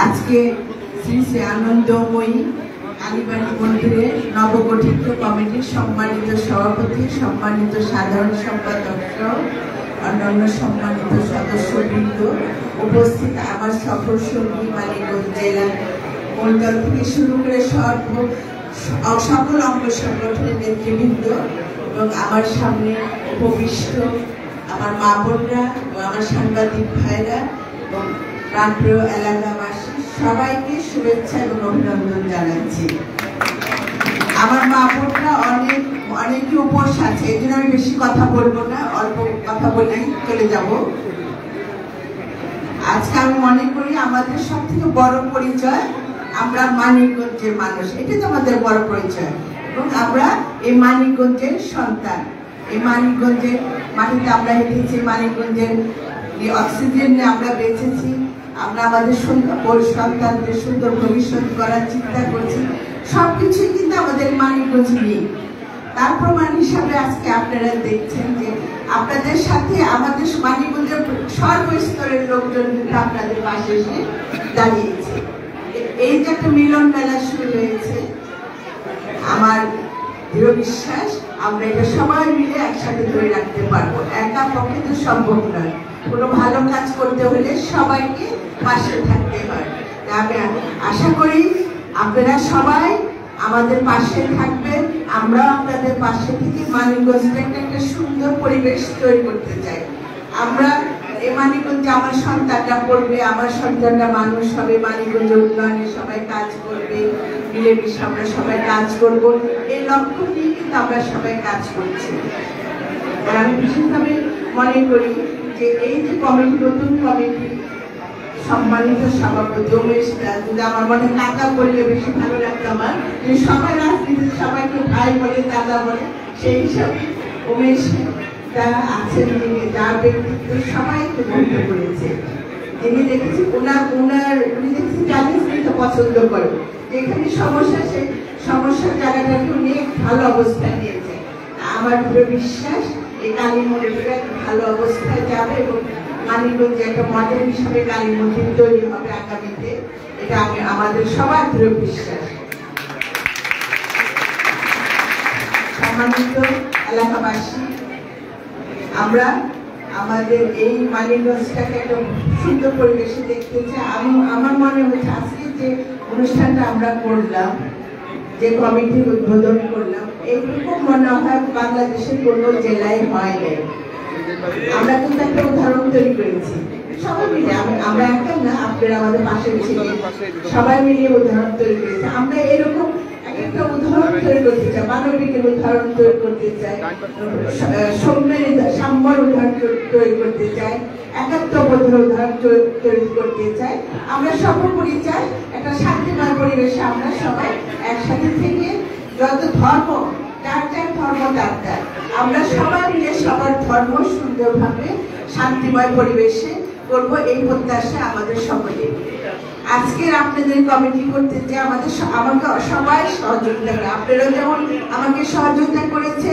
আজকে শ্রী শ্রী আনন্দময়ী কালীবাড়ি মন্দিরে নবগঠিত কমিটির সম্মানিত সভাপতি, সম্মানিত সাধারণ সম্পাদক সহ অন্যান্য সম্মানিত সদস্যবৃন্দ, উপস্থিত আমার সফর সঙ্গী মানিকগঞ্জ জেলা মন্ডল থেকে শুরু করে সকল অঙ্গ সংগঠনের নেতৃবৃন্দ এবং আমার সামনে উপবিষ্ট আমার মা বোনরা এবং আমার সাংবাদিক ভাইরা এবং প্রাণপ্রিয় এলাকাবাসী সবাইকে শুভেচ্ছা এবং অভিনন্দন জানাচ্ছি। আমার মা বোনরা অনেকে উপোস আছে, এই জন্য আমি বেশি কথা বলবো না, অল্প কথা বলে চলে যাব। আজকে আমি মনে করি আমাদের সব থেকে বড় পরিচয় আমরা মানিকগঞ্জের মানুষ, এটাই তো আমাদের বড় পরিচয়। এবং আমরা এই মানিকগঞ্জের সন্তান, এই মানিকগঞ্জের মাটিতে আমরা হেঁটেছি, মানিকগঞ্জের অক্সিজেনে আমরা বেঁচেছি, আমরা আমাদের সন্তানদের সুন্দর ভবিষ্যৎ করার চিন্তা করছি, সবকিছুই কিন্তু আমাদের মানিকগঞ্জ নিয়ে। তার প্রমাণ হিসাবে আজকে আপনারা দেখছেন যে আপনাদের সাথে আমাদের মানিকগঞ্জের সর্বস্তরের লোকজন কিন্তু আপনাদের পাশে এসে দাঁড়িয়েছে। এই যে একটা মিলন মেলা শুরু হয়েছে, আমার দৃঢ় বিশ্বাস আমরা এটা সবাই মিলে একসাথে ধরে রাখতে পারবো। একা পক্ষে তো সম্ভব নয়, কোনো ভালো কাজ করতে হলে সবাইকে পাশে থাকতে হয়। আমি আশা করি আপনারা সবাই আমাদের পাশে থাকবেন, আমরা আপনাদের পাশে থেকে মানিকগঞ্জটাকে একটা সুন্দর পরিবেশ তৈরি করতে চাই। আমরা এই মানিকগঞ্জে আমার সন্তানরা পড়বে, আমার সন্তানরা মানুষ হবে, মানিকগঞ্জ উন্নয়নে সবাই কাজ করবে, মিলেমিশে আমরা সবাই কাজ করব, এই লক্ষ্য নিয়ে কিন্তু আমরা সবাই কাজ করছি। আমি বিশেষভাবে মনে করি যে এই যে কমিটি, নতুন কমিটি, সম্মানিত সভাপতি উমেশ, আমার মনে কাকা বললে বেশি ভালো লাগতো আমার, যে সবাই রাজনীতিতে সবাইকে ভাই বলে, দাদা বলে, সেই হিসাবে উমেশ আছেন, যার ব্যক্তিত্ব সবাইকে বন্ধ করেছে। তিনি দেখেছি উনি দেখেছি চ্যালেঞ্জ নিতে পছন্দ করে, যেখানে সমস্যা সেই সমস্যার জায়গাটাকে উনি ভালো অবস্থায় নিয়েছে। আমার পুরো বিশ্বাস এই কালী মন্দিরটা ভালো অবস্থায় যাবে এবং মানিকগঞ্জে একটা মডেল হিসাবে কালী মন্দির তৈরি হবে আগামীতে, এটা আমাদের সবার দৃঢ় বিশ্বাস। সম্মানিত এলাকাবাসী, আমরা আমাদের এই মানিকগঞ্জটাকে একটা সুন্দর পরিবেশে দেখতে চাই। আমার মনে হচ্ছে আজকে যে অনুষ্ঠানটা আমরা করলাম, যে কমিটির উদ্বোধন করলাম, এইরকম মনে হয় বাংলাদেশের কোনো জেলায় হয় নাই। আমরা কিন্তু একটা উদাহরণ তৈরি করেছি সবাই মিলে, আমরা একটা না, আপনারা আমাদের পাশে ছিলেন, সবাই মিলে উদাহরণ তৈরি করেছি। আমরা এরকম একটা উদাহরণ তৈরি করতে চাই, মানবিকের উদাহরণ তৈরি করতে চাই, সাম্যর উদাহরণ তৈরি করতে চাই, একাত্মবোধের উদাহরণ তৈরি করতে চাই। আমরা সর্বোপরি চাই একটা শান্তিময় পরিবেশে আমরা সবাই একসাথে থেকে, যত ধর্ম যার ধর্ম তার, আমরা সবাই মিলে সবার ধর্ম সুন্দরভাবে শান্তিময় পরিবেশে করবো, এই প্রত্যাশা আমাদের সকলে। আজকের আপনাদের কমিটি করতে যে আমাকে সবাই সহযোগিতা করে, আপনারা যেমন আমাকে সহযোগিতা করেছে,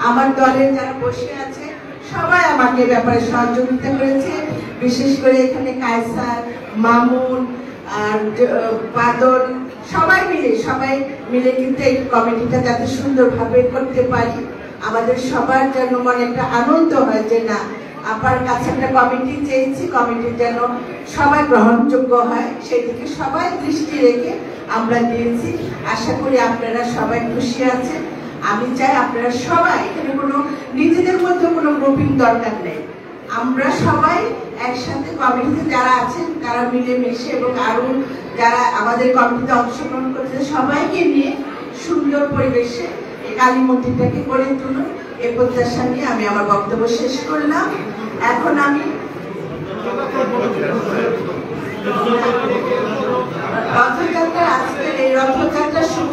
আমার দলের যারা বসে আছে সবাই আমাকে ব্যাপারে সহযোগিতা করেছে। বিশেষ করে এখানে কায়সার, মামুন আর বাদল, সবাই মিলে কিন্তু এই কমিটিটা যাতে সুন্দরভাবে করতে পারি, আমাদের সবার যেন মনে একটা আনন্দ হয় যে না, আপনার কাছে একটা কমিটি চেয়েছি, কমিটি যেন সবাই গ্রহণযোগ্য হয়, সেদিকে সবাই দৃষ্টি রেখে আমরা দিয়েছি। আশা করি আপনারা সবাই খুশি আছেন। আমি চাই আপনারা সবাই, এখানে কোনো নিজেদের মধ্যে কোনো গ্রুপিং দরকার নেই, আমরা সবাই একসাথে কমিটিতে যারা আছেন তারা মিলেমিশে এবং আরো যারা আমাদের কমিটিতে অংশগ্রহণ করছে সবাইকে নিয়ে সুন্দর পরিবেশে এই কালী মন্দিরটাকে গড়ে তুলুন, এই প্রত্যাশা নিয়ে আমি আমার বক্তব্য শেষ করলাম। এখন আমি রথযাত্রা, আজকের এই রথযাত্রা শুভ